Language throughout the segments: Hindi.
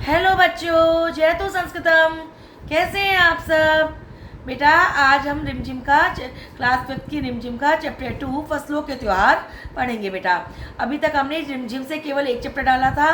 हेलो बच्चों, जय तो संस्कृतम। कैसे हैं आप सब? बेटा आज हम रिमझिम का क्लास 5 की रिमझिम का चैप्टर 2 फसलों के त्यौहार पढ़ेंगे। बेटा अभी तक हमने रिमझिम से केवल एक चैप्टर डाला था,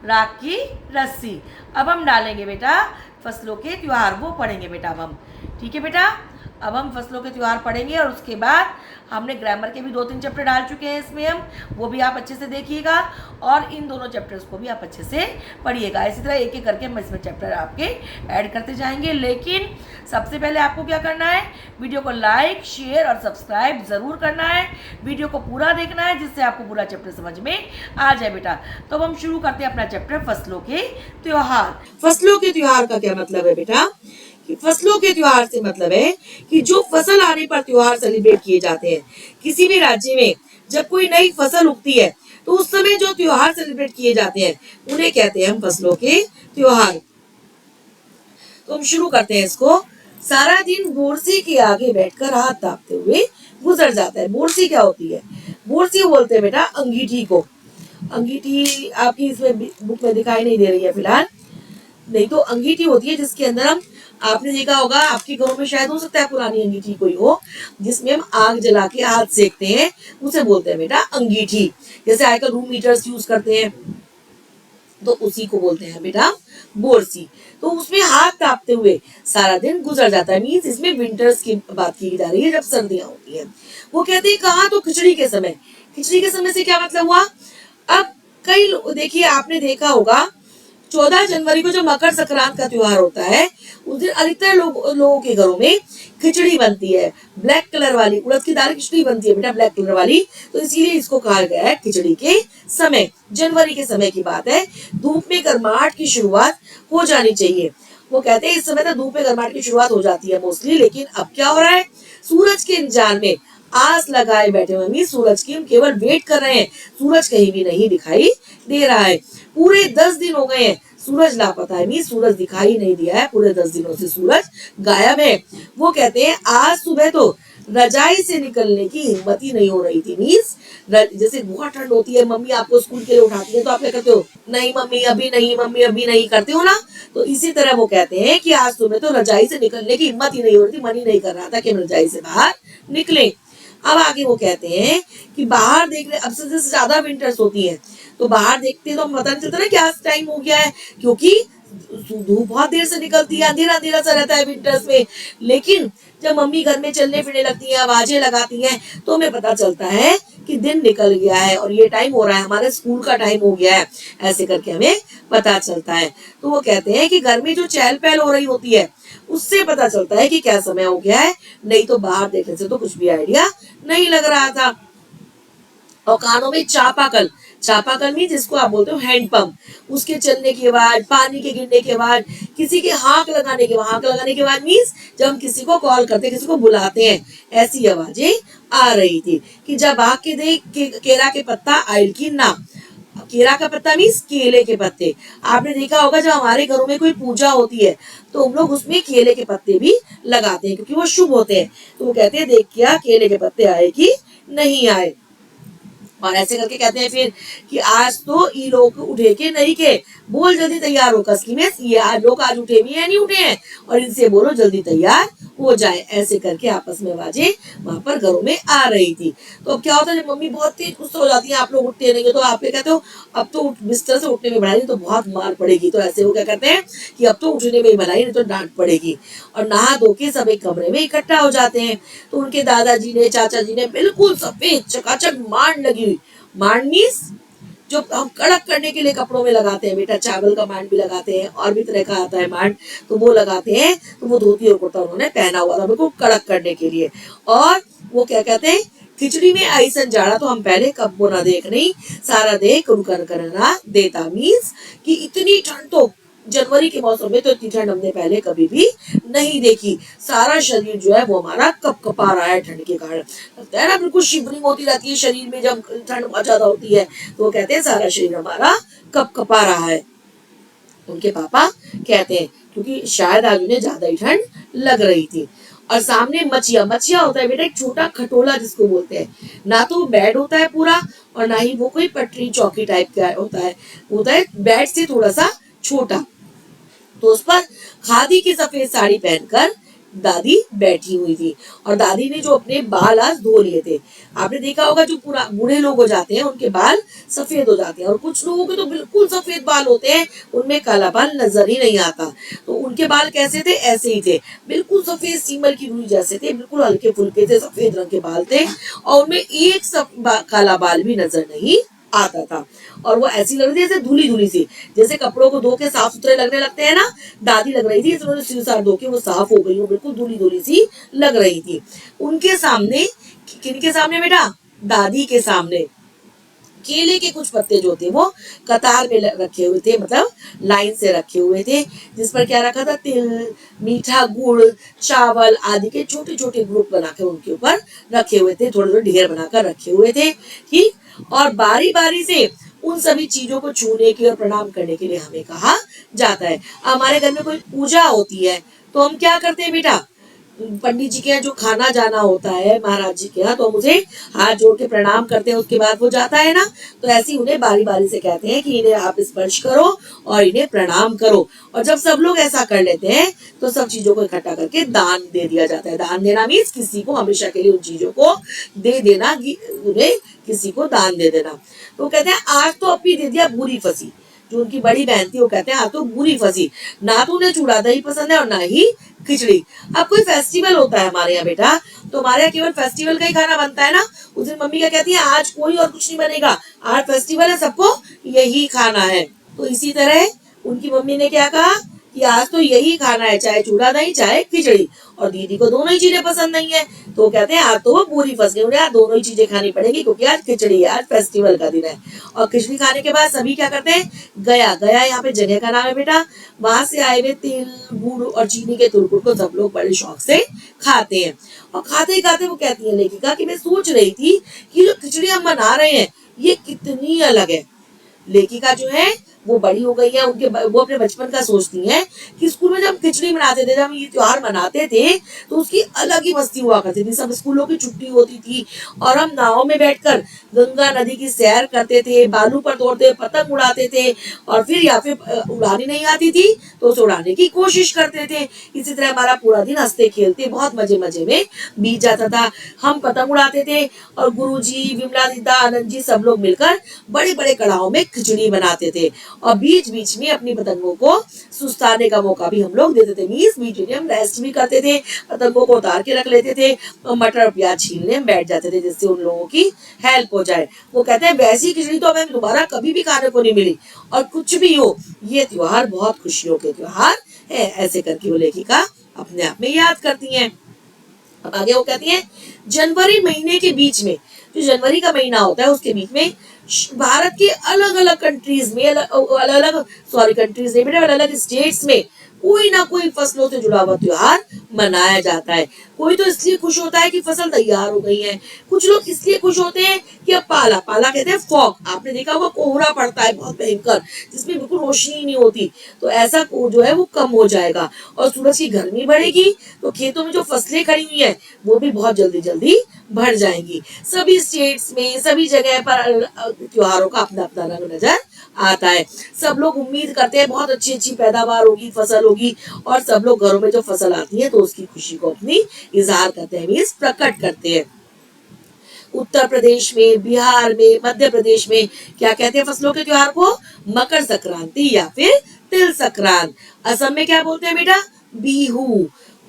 राख की रस्सी। अब हम डालेंगे बेटा फसलों के त्यौहार, वो पढ़ेंगे बेटा अब हम। ठीक है बेटा, अब हम फसलों के त्यौहार पढ़ेंगे और उसके बाद हमने ग्रामर के भी 2-3 चैप्टर डाल चुके हैं इसमें हम, वो भी आप अच्छे से देखिएगा और इन दोनों चैप्टर्स को भी आप अच्छे से पढ़िएगा। इसी तरह एक एक करके हम इसमें चैप्टर आपके ऐड करते जाएंगे। लेकिन सबसे पहले आपको क्या करना है, वीडियो को लाइक शेयर और सब्सक्राइब ज़रूर करना है। वीडियो को पूरा देखना है जिससे आपको पूरा चैप्टर समझ में आ जाए बेटा। तो अब हम शुरू करते हैं अपना चैप्टर फसलों के त्यौहार। फसलों के त्यौहार का क्या मतलब है बेटा? कि फसलों के त्योहार से मतलब है कि जो फसल आने पर त्योहार सेलिब्रेट किए जाते हैं। किसी भी राज्य में जब कोई नई फसल उगती है तो उस समय जो त्योहार सेलिब्रेट किए जाते हैं उन्हें कहते हैं हम फसलों के त्योहार। तो हम शुरू करते हैं इसको। सारा दिन बोरसी के आगे बैठकर हाथ तापते हुए गुजर जाता है। बोरसी क्या होती है? बोरसी बोलते हैं बेटा अंगीठी को। अंगीठी आपकी इसमें बुक में दिखाई नहीं दे रही है फिलहाल, नहीं तो अंगीठी होती है जिसके अंदर हम, आपने देखा होगा आपके घरों में शायद हो सकता है पुरानी अंगीठी कोई हो जिसमें हम आग जला के हाथ सेकते हैं, उसे बोलते हैं बेटा अंगीठी। जैसे आजकल रूम हीटर्स यूज करते हैं तो उसी को बोलते हैं बेटा बोरसी। तो उसमें हाथ तापते हुए सारा दिन गुजर जाता है। मीन्स इसमें विंटर्स की बात की जा रही है, जब सर्दियां होती हैं। वो कहते हैं कहाँ, तो खिचड़ी के समय। खिचड़ी के समय से क्या मतलब हुआ? अब कई देखिए आपने देखा होगा 14 जनवरी को जो मकर संक्रांत का त्योहार होता है उस दिन अधिकतर लोगों के घरों में खिचड़ी बनती है। ब्लैक कलर वाली उड़द की दाल खिचड़ी बनती है बेटा, ब्लैक कलर वाली। तो इसीलिए इसको कहा गया है खिचड़ी के समय। जनवरी के समय की बात है। धूप में गर्माहट की शुरुआत हो जानी चाहिए। वो कहते हैं इस समय तो धूप में गर्माहट की शुरुआत हो जाती है मोस्टली। लेकिन अब क्या हो रहा है, सूरज के इंतजार में आस लगाए बैठे हुए सूरज की हम केवल वेट कर रहे हैं। सूरज कहीं भी नहीं दिखाई दे रहा है। पूरे 10 दिन हो गए हैं सूरज लापता है, सूरज दिखाई नहीं दिया है। पूरे 10 दिनों से सूरज गायब है। वो कहते हैं आज सुबह तो रजाई से निकलने की हिम्मत ही नहीं हो रही थी। मीन्स जैसे बहुत ठंड होती है, मम्मी आपको स्कूल के लिए उठाती है तो आप क्या करते हो, नहीं मम्मी अभी नहीं, मम्मी अभी नहीं करते हो ना। तो इसी तरह वो कहते हैं कि आज सुबह तो रजाई से निकलने की हिम्मत ही नहीं हो रही थी, मन ही नहीं कर रहा था कि हम रजाई से बाहर निकले। अब आगे वो कहते हैं कि बाहर देखने, अब से ज्यादा विंटर्स होती है तो बाहर देखते हैं तो पता नहीं चलता ना कि आज टाइम हो गया है, क्योंकि धूप बहुत देर से निकलती है, अंधेरा अंधेरा सा रहता है विंटर्स में। लेकिन जब मम्मी घर में चलने फिरने लगती हैं, आवाजें लगाती हैं, तो हमें पता चलता है कि दिन निकल गया है और ये टाइम हो रहा है, हमारे स्कूल का टाइम हो गया है। ऐसे करके हमें पता चलता है। तो वो कहते हैं कि घर में जो चहल पहल हो रही होती है उससे पता चलता है कि क्या समय हो गया है, नहीं तो बाहर देखने से तो कुछ भी आइडिया नहीं लग रहा था। और कानों में चापाकल, चापाकल मीन जिसको आप बोलते हो हैंडपंप, उसके चलने की आवाज, पानी के गिरने की आवाज, किसी के हाँक लगाने के बाद मीन्स जब हम किसी को कॉल करते हैं, किसी को बुलाते हैं, ऐसी आवाजें आ रही थी। कि जब आग के देख केरा के पत्ता आयल की ना। केरा का पत्ता मीन्स केले के पत्ते। आपने देखा होगा जब हमारे घरों में कोई पूजा होती है तो हम लोग उसमें केले के पत्ते भी लगाते हैं क्योंकि वो शुभ होते हैं। तो वो कहते हैं देख क्या केले के पत्ते आए कि नहीं आए। और ऐसे करके कहते हैं फिर कि आज तो ई लोग उठे के नहीं के, बोल जल्दी तैयार हो कसकी में, ये आज लोग आज उठे भी है नहीं उठे हैं और इनसे बोलो जल्दी तैयार हो जाए। ऐसे करके आपस में आवाजें वहां पर घरों में आ रही थी। तो अब क्या होता है, जब मम्मी बहुत तेज गुस्सा हो जाती है, आप लोग उठते नहीं हो तो आप कहते हो अब तो बिस्तर से उठने में भलाई नहीं तो बहुत मार पड़ेगी। तो ऐसे वो क्या कहते हैं कि अब तो उठने में भलाई नहीं तो डांट पड़ेगी। और नहा धो के सब एक कमरे में इकट्ठा हो जाते हैं। तो उनके दादाजी ने, चाचा जी ने बिल्कुल सफेद चकाचक मांड लगी हुई, मांड मीन्स जो हम कड़क करने के लिए कपड़ों में लगाते हैं बेटा, चावल का मांड भी लगाते हैं और भी तरह का आता है मांड, तो वो लगाते हैं। तो वो धोती और कुर्ता उन्होंने पहना हुआ था बिल्कुल कड़क करने के लिए। और वो क्या कहते हैं, खिचड़ी में ऐसन जाड़ा तो हम पहले कब ना देख नहीं, सारा देख उनकर करना देता। मीन्स कि इतनी ठंड तो जनवरी के मौसम में तो इतनी ठंड हमने पहले कभी भी नहीं देखी। सारा शरीर जो है वो हमारा कपकपा रहा है ठंड के कारण। लगता है ना बिल्कुल शिवरिंग होती रहती है शरीर में जब ठंड बहुत ज्यादा होती है। तो वो कहते हैं सारा शरीर हमारा कपकपा रहा है। उनके पापा कहते हैं क्योंकि शायद आज उन्हें ज्यादा ही ठंड लग रही थी। और सामने मचिया, मचिया होता है बेटा एक छोटा खटोला जिसको बोलते हैं। ना तो बेड होता है पूरा और ना ही वो कोई पटरी चौकी टाइप का होता है, बेड से थोड़ा सा छोटा। तो उस पर खादी की सफेद साड़ी पहनकर दादी बैठी हुई थी और दादी ने जो अपने बाल आज धो लिए थे। आपने देखा होगा जो पूरा बूढ़े लोग हो जाते हैं उनके बाल सफेद हो जाते हैं और कुछ लोगों के तो बिल्कुल सफेद बाल होते हैं, उनमें काला बाल नजर ही नहीं आता। तो उनके बाल कैसे थे? ऐसे ही थे, बिल्कुल सफेद सीमर की रुई जैसे थे, बिल्कुल हल्के फुल्के थे, सफेद रंग के बाल थे और उनमें एक काला बाल भी नजर नहीं आता था। और वो ऐसी लग रही थी जैसे धुली धुली सी, जैसे कपड़ों को धो के साफ सुथरे लगने लगते हैं ना, दादी लग रही थी जैसे उन्होंने सिर सार धो के वो साफ हो गई, वो बिल्कुल धुली धुली सी लग रही थी। उनके सामने, किनके सामने बेटा? दादी के सामने केले के कुछ पत्ते जो थे वो कतार में रखे हुए थे, मतलब लाइन से रखे हुए थे, जिस पर क्या रखा था? तिल, मीठा गुड़, चावल आदि के छोटे छोटे ग्रुप बनाकर उनके ऊपर रखे हुए थे, थोड़े थोड़े ढेर बनाकर रखे हुए थे। ठीक, और बारी बारी से उन सभी चीजों को छूने की और प्रणाम करने के लिए हमें कहा जाता है। हमारे घर में कोई पूजा होती है तो हम क्या करते हैं बेटा? पंडित जी के यहाँ जो खाना जाना होता है महाराज जी के यहाँ, तो हम उसे हाथ जोड़ के प्रणाम करते हैं, उसके बाद वो जाता है ना। तो ऐसे ही उन्हें बारी बारी से कहते हैं कि इन्हें आप स्पर्श करो और इन्हें प्रणाम करो। और जब सब लोग ऐसा कर लेते हैं तो सब चीजों को इकट्ठा करके दान दे दिया जाता है। दान देना मीन्स किसी को हमेशा के लिए उन चीजों को दे देना, उन्हें किसी को दान दे देना। तो कहते हैं आज तो अपनी दे दिया बुरी फंसी। जो उनकी बड़ी बहन थी वो कहते हैं आज तो बुरी फंसी, ना तो उन्हें चूड़ा दही पसंद है और ना ही खिचड़ी। अब कोई फेस्टिवल होता है हमारे यहाँ बेटा, तो हमारे यहाँ केवल फेस्टिवल का ही खाना बनता है ना। उस दिन मम्मी क्या कहती है? आज कोई और कुछ नहीं बनेगा, आज फेस्टिवल है, सबको यही खाना है। तो इसी तरह उनकी मम्मी ने क्या कहा कि आज तो यही खाना है, चाहे चूड़ा दही चाहे खिचड़ी। और दीदी को दोनों ही चीजें पसंद नहीं है, तो कहते हैं आज तो वो पूरी फंस गई, उन्हें आज दोनों ही चीजें खानी पड़ेगी क्योंकि आज खिचड़ी है, आज फेस्टिवल का दिन है। और खिचड़ी खाने के बाद सभी क्या करते हैं? गया, गया यहाँ पे जगह का नाम है बेटा, वहां से आए हुए तिल गुड़ और चीनी के तुरकुट को सब लोग बड़े शौक से खाते हैं। और खाते ही खाते वो कहती है लेखिका कि मैं सोच रही थी कि जो खिचड़ी हम बना रहे हैं ये कितनी अलग है। लेखिका जो है वो बड़ी हो गई है, उनके वो अपने बचपन का सोचती हैं कि स्कूल में जब खिचड़ी बनाते थे, जब ये त्योहार मनाते थे तो उसकी अलग ही मस्ती हुआ करती थी। सब स्कूलों की छुट्टी होती थी और हम नाव में बैठकर गंगा नदी की सैर करते थे, बालू पर दौड़ते पतंग उड़ाते थे और फिर या फिर उड़ानी नहीं आती थी तो उसे उड़ाने की कोशिश करते थे। इसी तरह हमारा पूरा दिन हंसते खेलते बहुत मजे मजे में बीत जाता था। हम पतंग उड़ाते थे और गुरुजी, विमला दीदा, आनंद जी सब लोग मिलकर बड़े बड़े कड़ाहों में खिचड़ी बनाते थे और बीच बीच में अपनी पतंगों को सुस्ताने का मौका भी हम लोग देते थे। बीच बीच में हम रेस्ट भी करते थे, पतंगों को उतार के रख लेते थे और मटर प्याज छीलने हम बैठ जाते थे जिससे उन लोगों की हेल्प हो जाए। वो कहते हैं वैसी खिचड़ी तो हमें दोबारा कभी भी खाने को नहीं मिली। और कुछ भी हो, ये त्योहार बहुत खुशियों के त्योहार है। ऐसे करके वो लेखिका अपने आप में याद करती हैं। अब आगे वो कहती हैं जनवरी महीने के बीच में, जो जनवरी का महीना होता है उसके बीच में भारत के अलग अलग कंट्रीज में, अलग सॉरी कंट्रीज नहीं बेटा, अलग अलग स्टेट्स में कोई ना कोई फसलों से जुड़ा हुआ त्योहार मनाया जाता है। कोई तो इसलिए खुश होता है कि फसल तैयार हो गई है, कुछ लोग इसलिए खुश होते हैं कि अब पाला, पाला कहते हैं फॉग, आपने देखा होगा कोहरा पड़ता है बहुत भयंकर जिसमें बिल्कुल रोशनी नहीं होती, तो ऐसा जो है वो कम हो जाएगा और सूरज की गर्मी बढ़ेगी तो खेतों में जो फसलें खड़ी हुई है वो भी बहुत जल्दी जल्दी बढ़ जाएंगी। सभी स्टेट्स में सभी जगह पर त्योहारों का अपना अपना रंग नजर आता है। सब लोग उम्मीद करते हैं बहुत अच्छी अच्छी पैदावार होगी, फसल होगी और सब लोग घरों में जो फसल आती है तो उसकी खुशी को अपनी इजहार करते हैं, मीन्स प्रकट करते हैं। उत्तर प्रदेश में, बिहार में, मध्य प्रदेश में क्या कहते हैं फसलों के त्योहार को? मकर संक्रांति या फिर तिल संक्रांत। असम में क्या बोलते हैं बेटा? बिहू।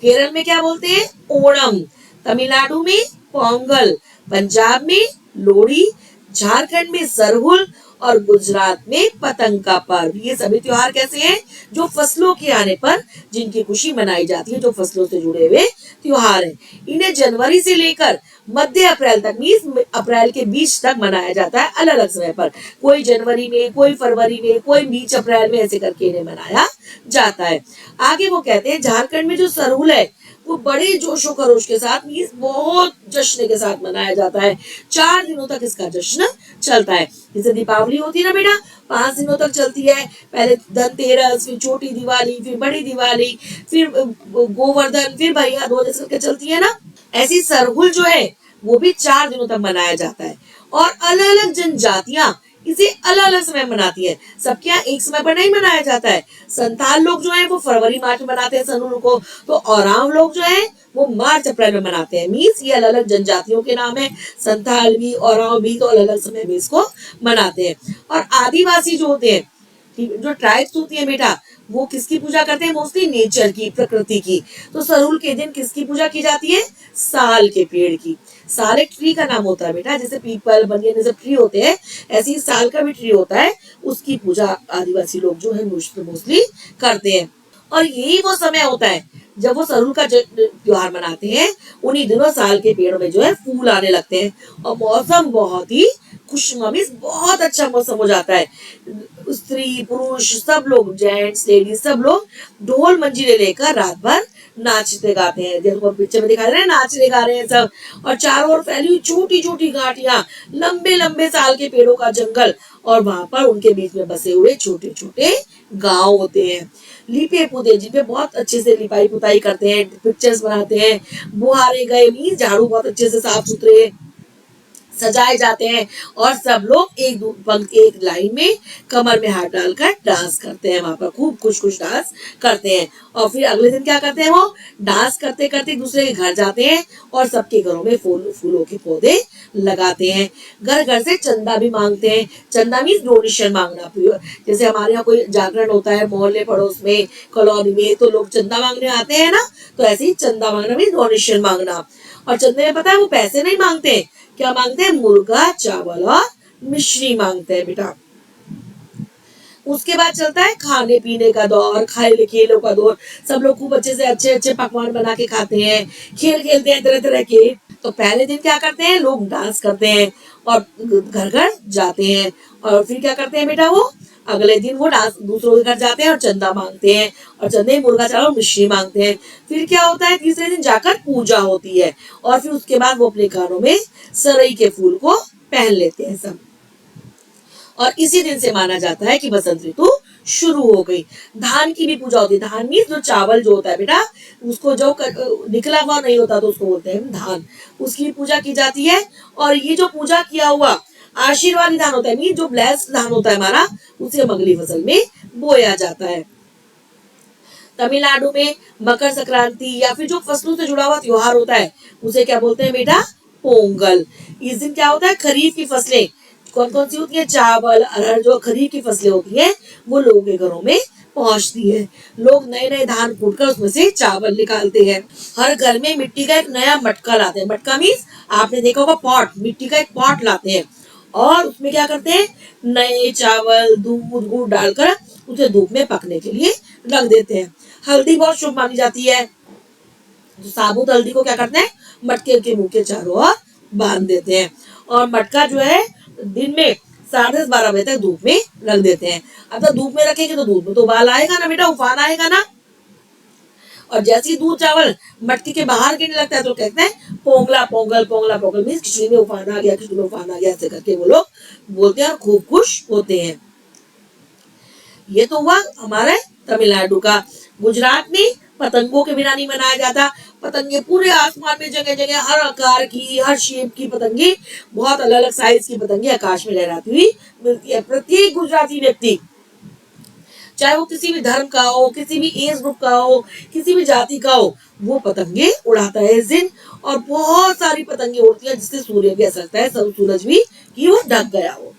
केरल में क्या बोलते हैं? ओणम। तमिलनाडु में पोंगल। पंजाब में लोहड़ी। झारखंड में सरहुल और गुजरात में पतंग का पर्व। ये सभी त्योहार कैसे हैं? जो फसलों के आने पर जिनकी खुशी मनाई जाती है, जो फसलों से जुड़े हुए त्योहार हैं। इन्हें जनवरी से लेकर मध्य अप्रैल तक, मीन्स अप्रैल के बीच तक मनाया जाता है अलग अलग समय पर। कोई जनवरी में, कोई फरवरी में, कोई बीच अप्रैल में, ऐसे करके इन्हें मनाया जाता है। आगे वो कहते हैं झारखंड में जो सरहुल है वो बड़े जोशो खरोश के साथ, मीन्स बहुत जश्न के साथ मनाया जाता है। 4 दिनों तक इसका जश्न चलता है। जैसे दीपावली होती है ना बेटा, 5 दिनों तक चलती है। पहले धनतेरस, फिर छोटी दिवाली, फिर बड़ी दिवाली, फिर गोवर्धन, फिर भैया दूज, ऐसे करके चलती है ना। ऐसी सरहुल जो है वो भी 4 दिनों तक मनाया जाता है। और अलग अलग जनजातियां इसे अलग अलग समय मनाती है, सबके यहाँ एक समय पर नहीं मनाया जाता है। संथाल लोग जो है वो फरवरी मार्च में मनाते हैं सनुर को, तो औरांव लोग जो है वो मार्च अप्रैल में मनाते हैं। मीन्स ये अलग अलग जनजातियों के नाम है, संथाल भी औरांव भी, तो अलग अलग समय में इसको मनाते हैं। और आदिवासी जो होते हैं, जो ट्राइब्स होती है बेटा, वो किसकी पूजा करते हैं? मोस्टली नेचर की, प्रकृति की। तो सरूल के दिन किसकी पूजा की जाती है? साल के पेड़ की। साल एक ट्री का नाम होता है बेटा, जैसे पीपल बनियन सब ट्री होते हैं, ऐसे ही साल का भी ट्री होता है, उसकी पूजा आदिवासी लोग जो है मोस्टली करते हैं। और यही वो समय होता है जब वो सरूल का त्योहार मनाते हैं। उन्हीं दिनों साल के पेड़ों में जो है फूल आने लगते हैं और मौसम बहुत ही खुशनुमा, बहुत अच्छा मौसम हो जाता है। स्त्री पुरुष सब लोग, जेंट्स लेडीज सब लोग ढोल मंजीरे लेकर रात भर नाचते गाते हैं, जैसे पिक्चर में दिखा रहे हैं, नाचने गा रहे हैं सब। और चारों ओर फैली हुई छोटी छोटी घाटियां, लंबे लंबे साल के पेड़ों का जंगल, और वहां पर उनके बीच में बसे हुए छोटे छोटे गांव होते हैं, लिपे पुते, जिनपे बहुत अच्छे से लिपाई पुताई करते हैं, पिक्चर्स बनाते हैं, बुहारे गए मीन झाड़ू बहुत अच्छे से साफ सुथरे सजाए जाते हैं, और सब लोग एक पंक्ति एक लाइन में कमर में हाथ डालकर डांस करते हैं, वहां पर खूब खुश खुश डांस करते हैं। और फिर अगले दिन क्या करते हैं? वो डांस करते करते दूसरे के घर जाते हैं और सबके घरों में फूलों के पौधे लगाते हैं। घर घर से चंदा भी मांगते हैं। चंदा मीन्स डोनेशन मांगना। जैसे हमारे यहाँ कोई जागरण होता है मोहल्ले पड़ोस में, कॉलोनी में, तो लोग चंदा मांगने आते हैं ना, तो ऐसे ही चंदा मांगना मीन्स डोनेशन मांगना। और चंदे में पता है वो पैसे नहीं मांगते, क्या मांगते हैं? मुर्गा, चावल और मिश्री मांगते हैं बेटा। उसके बाद चलता है खाने पीने का दौर, खेलों का दौर। सब लोग खूब अच्छे से अच्छे अच्छे पकवान बना के खाते हैं, खेल खेलते हैं तरह तरह के। तो पहले दिन क्या करते हैं? लोग डांस करते हैं और घर घर जाते हैं। और फिर क्या करते हैं बेटा? वो अगले दिन वो डांस दूसरों के घर जाते हैं और चंदा मांगते हैं, और चंदे मुर्गा चावल मिश्री मांगते हैं। फिर क्या होता है? तीसरे दिन जाकर पूजा होती है, और फिर उसके बाद वो अपने कानों में सरई के फूल को पहन लेते हैं सब। और इसी दिन से माना जाता है कि बसंत ऋतु शुरू हो गई। धान की भी पूजा होती है। धान मीन्स जो चावल जो होता है बेटा, उसको जो निकला हुआ नहीं होता तो उसको बोलते हैं धान, उसकी पूजा की जाती है। और ये जो पूजा किया हुआ आशीर्वादी धान होता है, मीन जो ब्लेस्ड धान होता है हमारा, उसे हम अगली फसल में बोया जाता है। तमिलनाडु में मकर संक्रांति या फिर जो फसलों से जुड़ा हुआ त्योहार होता है उसे क्या बोलते हैं बेटा? पोंगल। इस दिन क्या होता है? खरीफ की फसलें कौन कौन सी होती है? चावल, अरहर, जो खरीफ की फसलें होती है वो लोगों के घरों में पहुंचती है। लोग नए नए धान कूटकर उसमें से चावल निकालते हैं। हर घर में मिट्टी का एक नया मटका लाते हैं। मटका मीन्स आपने देखा होगा पॉट, मिट्टी का एक पॉट लाते हैं, और उसमें क्या करते हैं? नए चावल, दूध, गुड़ डालकर उसे धूप में पकने के लिए रख देते हैं। हल्दी बहुत शुभ मानी जाती है, तो साबुत हल्दी को क्या करते हैं? मटके के मुंह के चारों ओर बांध देते हैं, और मटका जो है दिन में 10:30-12 बजे तक धूप में रख देते हैं। अब तो धूप में रखेंगे तो दूध में तो उबाल आएगा ना बेटा, उफान आएगा ना। और जैसे ही दूध चावल मटकी के बाहर गिरने लगता है तो कहते हैं पोंगला पोंगल, पोंगला पोंगल मीन्स खिचड़ी में उफान आ गया, खिचड़ी में उफान आ गया, ऐसे करके वो लोग बोलते हैं और खूब खुश होते हैं। ये तो हुआ हमारे तमिलनाडु का। गुजरात में पतंगों के बिना नहीं मनाया जाता। पतंगे पूरे आसमान में जगह जगह हर आकार की, हर शेप की पतंगे, बहुत अलग अलग साइज की पतंगे आकाश में लहराती हुई मिलती है। प्रत्येक गुजराती व्यक्ति, चाहे वो किसी भी धर्म का हो, किसी भी एज ग्रुप का हो, किसी भी जाति का हो, वो पतंगे उड़ाता है इस दिन। और बहुत सारी पतंगे उड़ती है जिससे सूर्य भी ऐसा लगता है सब सूरज भी कि वो ढक गया हो।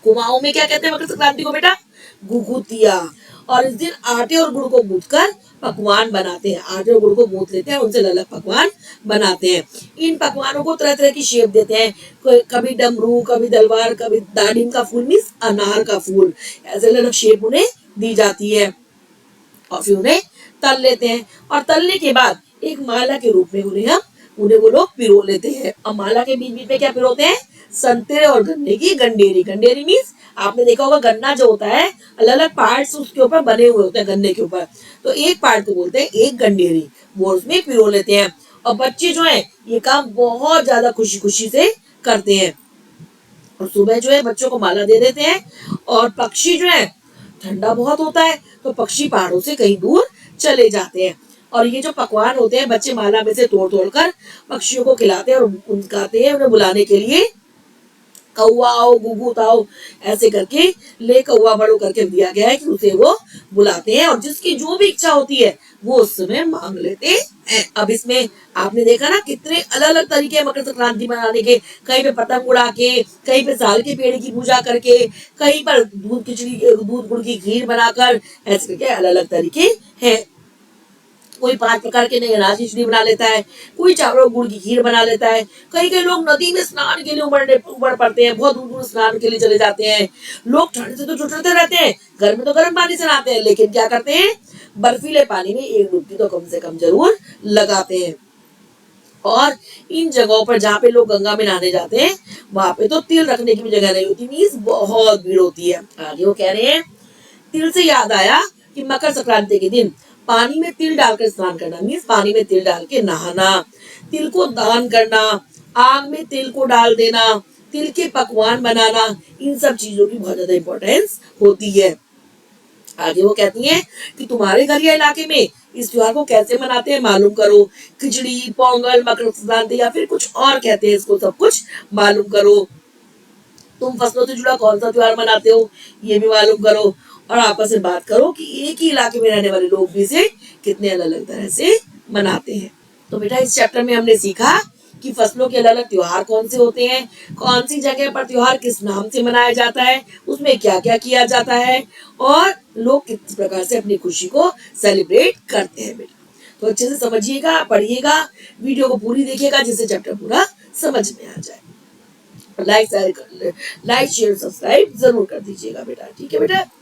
कुमाऊं में क्या कहते हैं मकर संक्रांति को बेटा? घुघुतिया। और इस दिन आटे और गुड़ को गूंथकर पकवान बनाते हैं। आटे और गुड़ को गूंथ लेते हैं, उनसे अलग पकवान बनाते हैं। इन पकवानों को तरह तरह की शेप देते हैं, कभी डमरू, कभी तलवार, कभी दाडिम का फूल मीन्स अनार का फूल, ऐसे अलग शेप उन्हें दी जाती है। और फिर उन्हें तल लेते हैं, और तलने के बाद एक माला के रूप में उन्हें वो लोग पिरो लेते हैं। और माला के बीच बीच में क्या पिरोते हैं? संतरे और गन्ने की गंडेरी। गंडेरी मीन्स आपने देखा होगा गन्ना जो होता है अलग अलग पार्ट्स उसके ऊपर बने हुए होते हैं गन्ने के ऊपर, तो एक पार्ट को बोलते हैं एक गंडेरी, वो उसमें पिरो लेते हैं। और बच्चे जो है ये काम बहुत ज्यादा खुशी खुशी से करते हैं। और सुबह जो है बच्चों को माला दे देते हैं। और पक्षी जो है, ठंडा बहुत होता है तो पक्षी पहाड़ों से कहीं दूर चले जाते हैं। और ये जो पकवान होते हैं बच्चे माला में से तोड़ तोड़ कर पक्षियों को खिलाते हैं और उनकाते हैं उन्हें बुलाने के लिए। कौआ आओ गुगू ताओ, ऐसे करके ले कौआ बड़ो करके दिया गया है कि उसे वो बुलाते हैं और जिसकी जो भी इच्छा होती है वो उस समय मांग लेते हैं। अब इसमें आपने देखा ना कितने अलग अलग तरीके हैं मकर संक्रांति मनाने के, कहीं पे पतंग उड़ा के, कहीं पे साल के पेड़ की पूजा करके, कहीं पर दूध गुड़ की खीर बनाकर, ऐसे करके अलग अलग तरीके हैं। कोई 5 प्रकार के नए अनाज खिचड़ी बना लेता है, कोई चावल गुड़ की खीर बना लेता है, कई कई लोग नदी में स्नान के लिए उमड़ पड़ते हैं, बहुत दूर दूर स्नान के लिए चले जाते हैं। लोग ठंड से तो छुटते रहते हैं, घर में तो गर्म पानी से नहाते हैं, लेकिन क्या करते हैं, बर्फीले पानी में एक डुबकी तो कम से कम जरूर लगाते हैं। और इन जगहों पर जहाँ पे लोग गंगा में नहाने जाते हैं वहां पे तो तिल रखने की भी जगह नहीं होती, मीन्स बहुत भीड़ होती है। आगे वो कह रहे हैं, तिल से याद आया कि मकर संक्रांति के दिन पानी में तिल डालकर स्नान करना, मीन्स पानी में तिल डाल के नहाना, तिल को दान करना, आग में तिल को डाल देना, तिल के पकवान बनाना, इन सब चीजों की बहुत ज्यादा इंपॉर्टेंस होती है। आगे वो कहती हैं कि तुम्हारे घर या इलाके में इस त्योहार को कैसे मनाते हैं मालूम करो, खिचड़ी, पोंगल, मकर संक्रांति या फिर कुछ और कहते हैं इसको, सब कुछ मालूम करो। तुम फसलों से जुड़ा कौन सा त्योहार मनाते हो ये भी मालूम करो, और आपस में बात करो कि एक ही इलाके में रहने वाले लोग भी इसे कितने अलग अलग तरह से मनाते हैं। तो बेटा इस चैप्टर में हमने सीखा कि फसलों के अलग अलग त्योहार कौन से होते हैं, कौन सी जगह पर त्योहार किस नाम से मनाया जाता है, उसमें क्या क्या किया जाता है, और लोग किस प्रकार से अपनी खुशी को सेलिब्रेट करते हैं। बेटा तो अच्छे से समझिएगा, पढ़िएगा, वीडियो को पूरी देखिएगा जिससे चैप्टर पूरा समझ में आ जाए। लाइक शेयर सब्सक्राइब जरूर कर दीजिएगा बेटा, ठीक है बेटा।